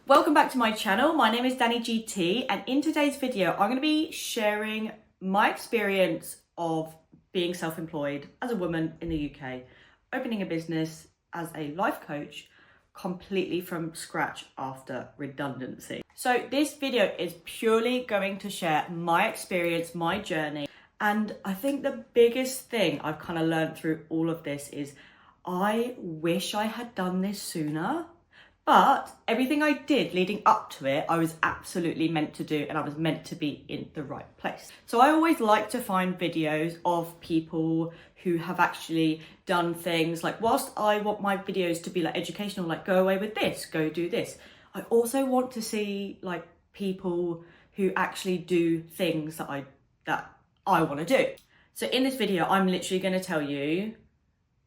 Welcome back to my channel. My name is Danny GT, and in today's video I'm going to be sharing my experience of being self-employed as a woman in the UK, opening a business as a life coach completely from scratch after redundancy. So this video is purely going to share my experience, my journey, and I think the biggest thing I've kind of learned through all of this is I wish I had done this sooner. But everything I did leading up to it, I was absolutely meant to do, and I was meant to be in the right place. So I always like to find videos of people who have actually done things like, whilst I want my videos to be like educational, like go away with this, go do this, I also want to see like people who actually do things that I want to do. So in this video, I'm literally going to tell you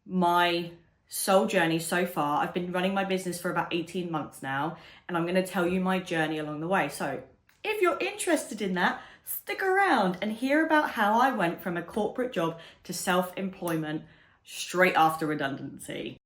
my soul journey so far. I've been running my business for about 18 months now, and I'm going to tell you my journey along the way. So if you're interested in that, stick around and hear about how I went from a corporate job to self-employment straight after redundancy.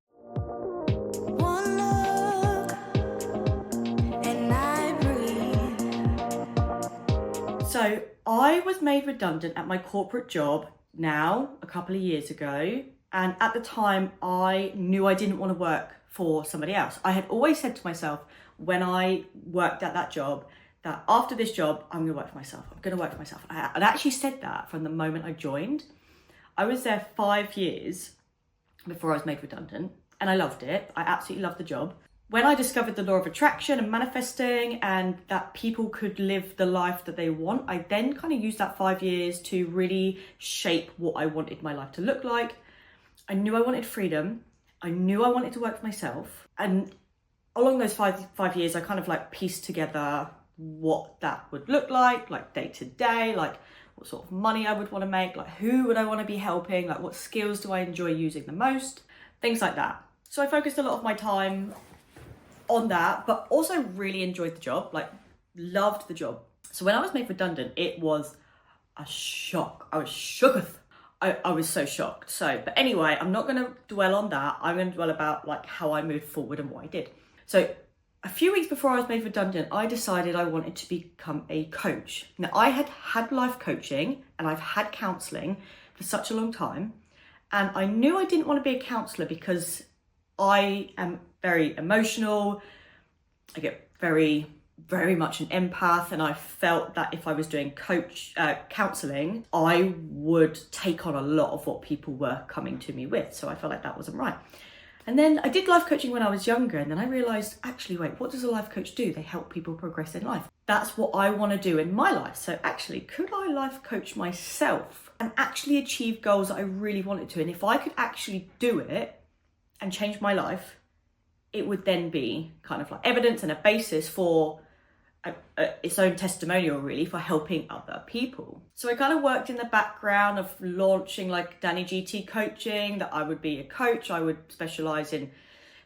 So I was made redundant at my corporate job now a couple of years ago. And at the time, I knew I didn't want to work for somebody else. I had always said to myself when I worked at that job that after this job, I'm going to work for myself. I'm going to work for myself. I'd actually said that from the moment I joined. I was there 5 years before I was made redundant, and I loved it. I absolutely loved the job. When I discovered the law of attraction and manifesting and that people could live the life that they want, I then kind of used that 5 years to really shape what I wanted my life to look like. I knew I wanted freedom. I knew I wanted to work for myself. And along those five years, I kind of like pieced together what that would look like day to day, like what sort of money I would want to make, like who would I want to be helping, like what skills do I enjoy using the most, things like that. So I focused a lot of my time on that, but also really enjoyed the job, like loved the job. So when I was made redundant, it was a shock. I was shooketh. I was so shocked. But anyway, I'm not going to dwell on that. I'm going to dwell about like how I moved forward and what I did. So a few weeks before I was made redundant, I decided I wanted to become a coach. Now I had had life coaching and I've had counselling for such a long time. And I knew I didn't want to be a counsellor because I am very emotional. I get very much an empath, and I felt that if I was doing counselling, I would take on a lot of what people were coming to me with. So I felt like that wasn't right. And then I did life coaching when I was younger, and then I realised, actually, wait, what does a life coach do? They help people progress in life. That's what I want to do in my life. So actually, could I life coach myself and actually achieve goals that I really wanted to? And if I could actually do it and change my life, it would then be kind of like evidence and a basis for its own testimonial, really, for helping other people. So I kind of worked in the background of launching like Danni GT coaching, that I would be a coach. I would specialize in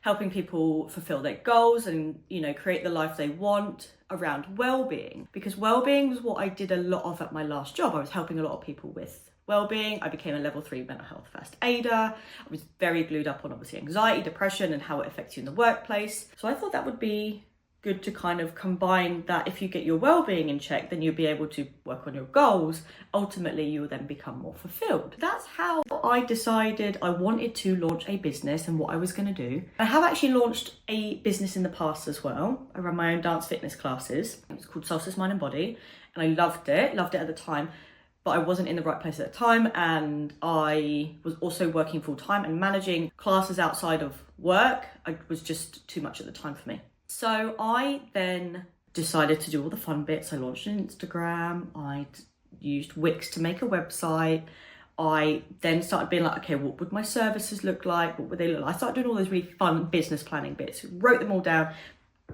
helping people fulfill their goals and, you know, create the life they want around well-being, because well-being was what I did a lot of at my last job. I was helping a lot of people with well-being. I became a level 3 mental health first aider. I was very glued up on obviously anxiety, depression, and how it affects you in the workplace. So I thought that would be good to kind of combine that. If you get your well-being in check, then you'll be able to work on your goals. Ultimately, you will then become more fulfilled. That's how I decided I wanted to launch a business and what I was going to do. I have actually launched a business in the past as well. I run my own dance fitness classes. It's called Solstice Mind and Body, and I loved it at the time, but I wasn't in the right place at the time, and I was also working full-time, and managing classes outside of work, it was just too much at the time for me. So I then decided to do all the fun bits. I launched an Instagram. I used Wix to make a website. I then started being like, okay, what would my services look like? What would they look like? I started doing all those really fun business planning bits, wrote them all down,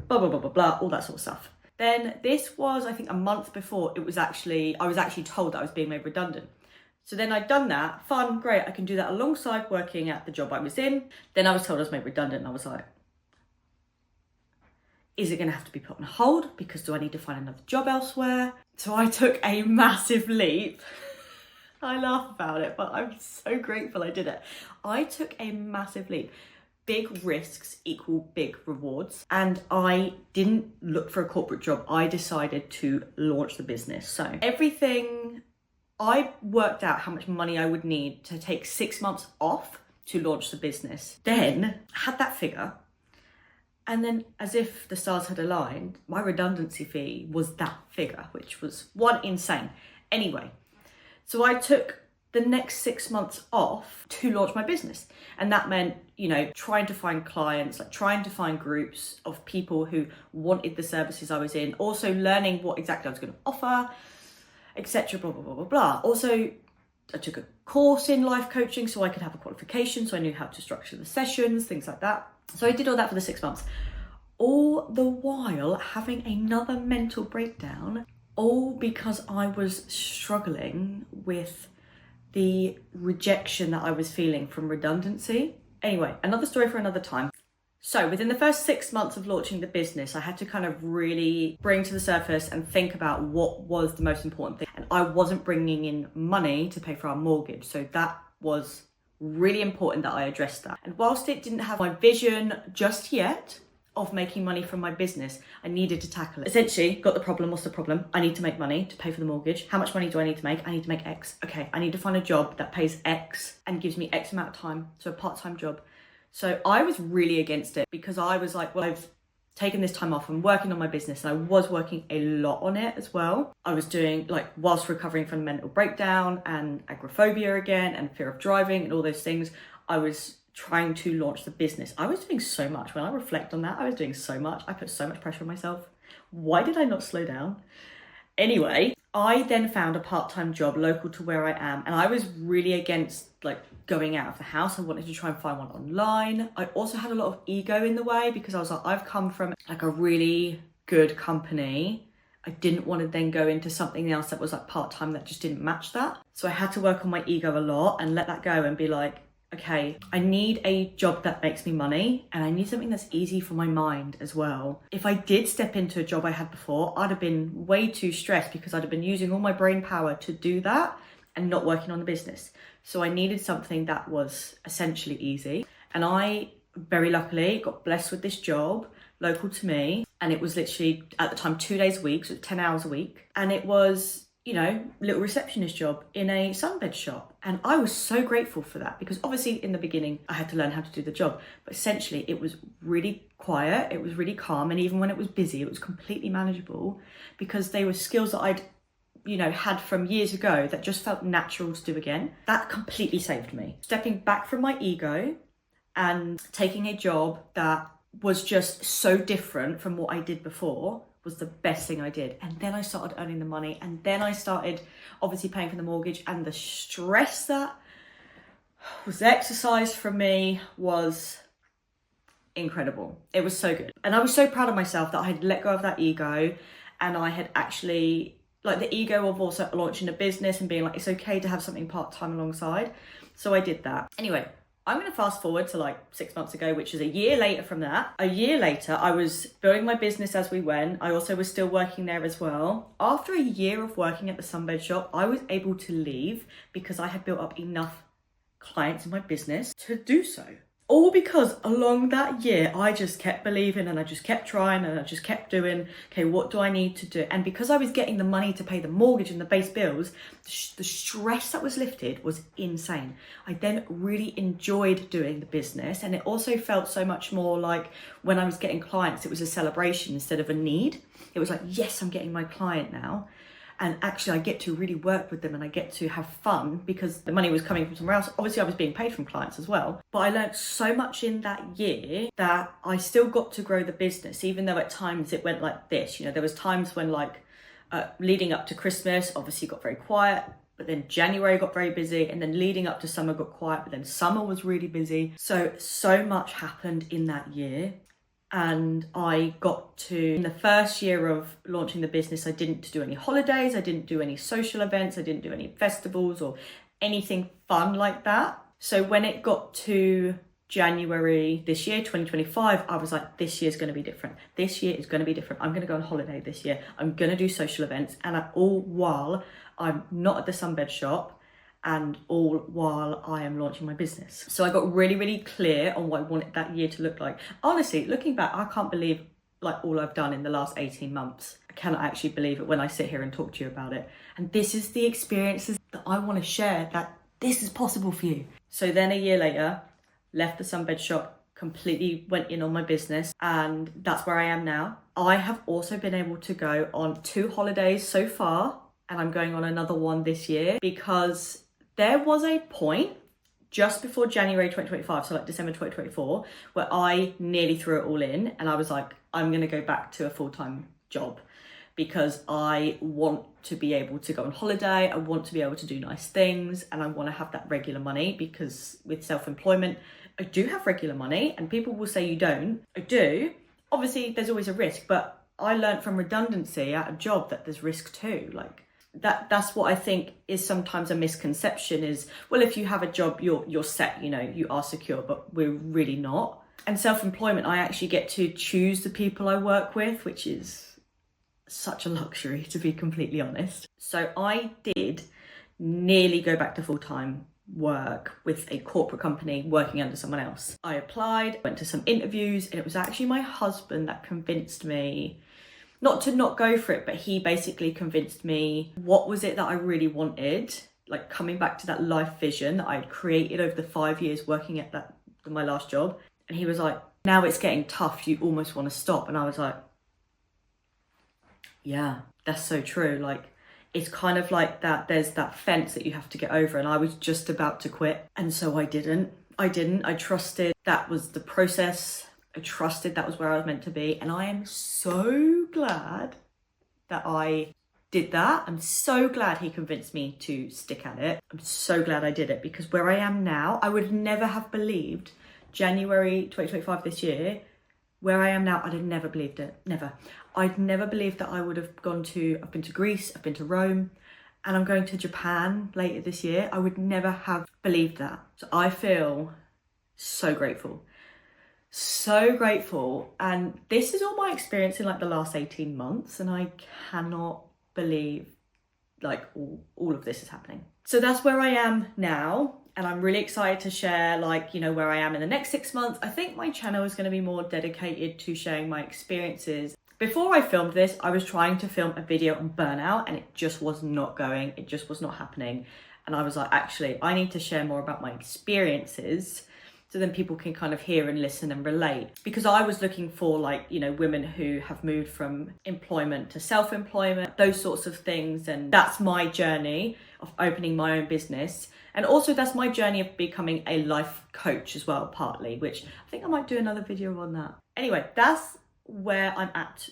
blah, blah, blah, blah, blah, all that sort of stuff. Then this was, I think, a month before I was actually told that I was being made redundant. So then I'd done that, fun, great. I can do that alongside working at the job I was in. Then I was told I was made redundant, and I was like, is it going to have to be put on hold? Because do I need to find another job elsewhere? So I took a massive leap. I laugh about it, but I'm so grateful I did it. I took a massive leap. big risks equal big rewards. And I didn't look for a corporate job. I decided to launch the business. So everything, I worked out how much money I would need to take 6 months off to launch the business. Then had that figure. And then, as if the stars had aligned, my redundancy fee was that figure, which was insane. Anyway, so I took the next 6 months off to launch my business. And that meant, trying to find clients, like trying to find groups of people who wanted the services I was in, also learning what exactly I was going to offer, etc. Blah, blah, blah, blah, blah. Also, I took a course in life coaching so I could have a qualification, so I knew how to structure the sessions, things like that. So I did all that for the 6 months, all the while having another mental breakdown, all because I was struggling with the rejection that I was feeling from redundancy. Anyway, another story for another time. So within the first 6 months of launching the business, I had to kind of really bring to the surface and think about what was the most important thing. And I wasn't bringing in money to pay for our mortgage. So that was really important that I addressed that. And whilst it didn't have my vision just yet of making money from my business, I needed to tackle it. Essentially, got the problem. What's the problem? I need to make money to pay for the mortgage. How much money do I need to make? I need to make X. Okay, I need to find a job that pays X and gives me X amount of time. So a part-time job. So I was really against it because I was like, well, I've taken this time off. I'm working on my business and I was working a lot on it as well. I was doing whilst recovering from mental breakdown and agoraphobia again and fear of driving and all those things, I was trying to launch the business. I was doing so much. When I reflect on that, I was doing so much. I put so much pressure on myself. Why did I not slow down? Anyway, I then found a part-time job local to where I am, and I was really against going out of the house. I wanted to try and find one online. I also had a lot of ego in the way because I was like, I've come from a really good company. I didn't want to then go into something else that was part-time that just didn't match that. So I had to work on my ego a lot and let that go and be like, okay, I need a job that makes me money and I need something that's easy for my mind as well. If I did step into a job I had before, I'd have been way too stressed because I'd have been using all my brain power to do that and not working on the business. So I needed something that was essentially easy. And I very luckily got blessed with this job local to me. And it was literally at the time 2 days a week, so 10 hours a week. And it was, little receptionist job in a sunbed shop. And I was so grateful for that because obviously in the beginning I had to learn how to do the job, but essentially it was really quiet, it was really calm. And even when it was busy, it was completely manageable because they were skills that I'd, had from years ago that just felt natural to do again. That completely saved me. Stepping back from my ego and taking a job that was just so different from what I did before was the best thing I did. And then I started earning the money and then I started obviously paying for the mortgage, and the stress that was exercised from me was incredible. It was so good. And I was so proud of myself that I had let go of that ego and I had actually the ego of also launching a business and being it's okay to have something part-time alongside. So I did that. Anyway, I'm going to fast forward to 6 months ago, which is a year later from that. A year later, I was building my business as we went. I also was still working there as well. After a year of working at the sunbed shop, I was able to leave because I had built up enough clients in my business to do so. All because along that year, I just kept believing and I just kept trying and I just kept doing, okay, what do I need to do? And because I was getting the money to pay the mortgage and the base bills, the stress that was lifted was insane. I then really enjoyed doing the business, and it also felt so much more like when I was getting clients, it was a celebration instead of a need. It was yes, I'm getting my client now. And actually I get to really work with them and I get to have fun because the money was coming from somewhere else. Obviously I was being paid from clients as well. But I learned so much in that year that I still got to grow the business, even though at times it went like this. There was times when leading up to Christmas, obviously got very quiet. But then January got very busy, and then leading up to summer got quiet, but then summer was really busy. So much happened in that year. And I got to, in the first year of launching the business, I didn't do any holidays, I didn't do any social events, I didn't do any festivals or anything fun like that. So when it got to January this year, 2025, I was like, this year's going to be different. This year is going to be different. I'm going to go on holiday this year. I'm going to do social events. And all while I'm not at the sunbed shop, and all while I am launching my business. So I got really, really clear on what I wanted that year to look like. Honestly, looking back, I can't believe like all I've done in the last 18 months. I cannot actually believe it when I sit here and talk to you about it. And this is the experiences that I want to share, that this is possible for you. So then a year later, left the sunbed shop, completely went in on my business, and that's where I am now. I have also been able to go on 2 holidays so far, and I'm going on another one this year, because there was a point just before January 2025, so like December 2024, where I nearly threw it all in, and I was like, I'm going to go back to a full-time job because I want to be able to go on holiday, I want to be able to do nice things, and I want to have that regular money, because with self-employment, I do have regular money, and people will say you don't. I do. Obviously, there's always a risk, but I learned from redundancy at a job that there's risk too. Like that's what I think is sometimes a misconception is, well, if you have a job, you're set, you know, you are secure, but we're really not. And self-employment, I actually get to choose the people I work with, which is such a luxury, to be completely honest. So I did nearly go back to full-time work with a corporate company working under someone else. I applied, went to some interviews, and it was actually my husband that convinced me not to not go for it, but he basically convinced me what was it that I really wanted, like coming back to that life vision that I'd created over the 5 years working at my last job. And he was like, now it's getting tough, you almost want to stop. And I was like, yeah, that's so true. Like, it's kind of like that, there's that fence that you have to get over, and I was just about to quit. And so I didn't. I trusted that was the process. I trusted that was where I was meant to be. And I am so glad that I did that. I'm so glad he convinced me to stick at it. I'm so glad I did it, because where I am now, I would never have believed January 2025 this year, where I am now, I'd have never believed it. Never. I'd never believed that I would have I've been to Greece, I've been to Rome, and I'm going to Japan later this year. I would never have believed that. So I feel so grateful. So grateful. And this is all my experience in like the last 18 months. And I cannot believe like all of this is happening. So that's where I am now. And I'm really excited to share like, you know, where I am in the next 6 months. I think my channel is going to be more dedicated to sharing my experiences. Before I filmed this, I was trying to film a video on burnout, and it just was not going. It just was not happening. And I was like, actually, I need to share more about my experiences, so then people can kind of hear and listen and relate. Because I was looking for like, you know, women who have moved from employment to self-employment, those sorts of things. And that's my journey of opening my own business. And also that's my journey of becoming a life coach as well, partly, which I think I might do another video on that. Anyway, that's where I'm at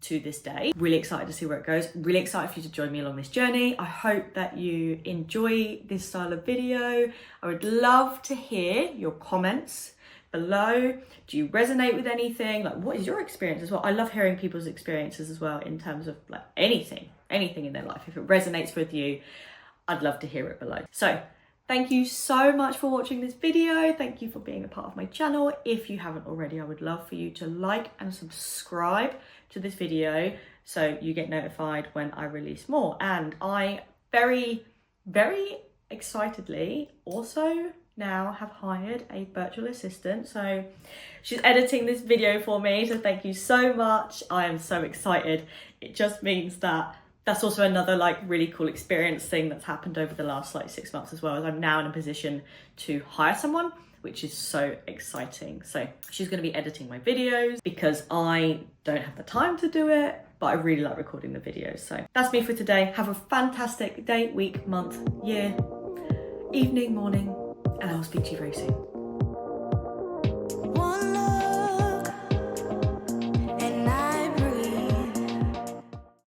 to this day. Really excited to see where it goes. Really excited for you to join me along this journey. I hope that you enjoy this style of video. I would love to hear your comments below. Do you resonate with anything? Like, what is your experience as well? I love hearing people's experiences as well, in terms of like anything in their life. If it resonates with you, I'd love to hear it below. So thank you so much for watching this video. Thank you for being a part of my channel. If you haven't already, I would love for you to like and subscribe to this video so you get notified when I release more. And I very, very excitedly also now have hired a virtual assistant. So she's editing this video for me. So thank you so much. I am so excited. It just means that that's also another like really cool experience thing that's happened over the last like 6 months as well, as I'm now in a position to hire someone, which is so exciting. So she's going to be editing my videos because I don't have the time to do it, but I really like recording the videos. So that's me for today. Have a fantastic day, week, month, year, evening, morning, and I'll speak to you very soon.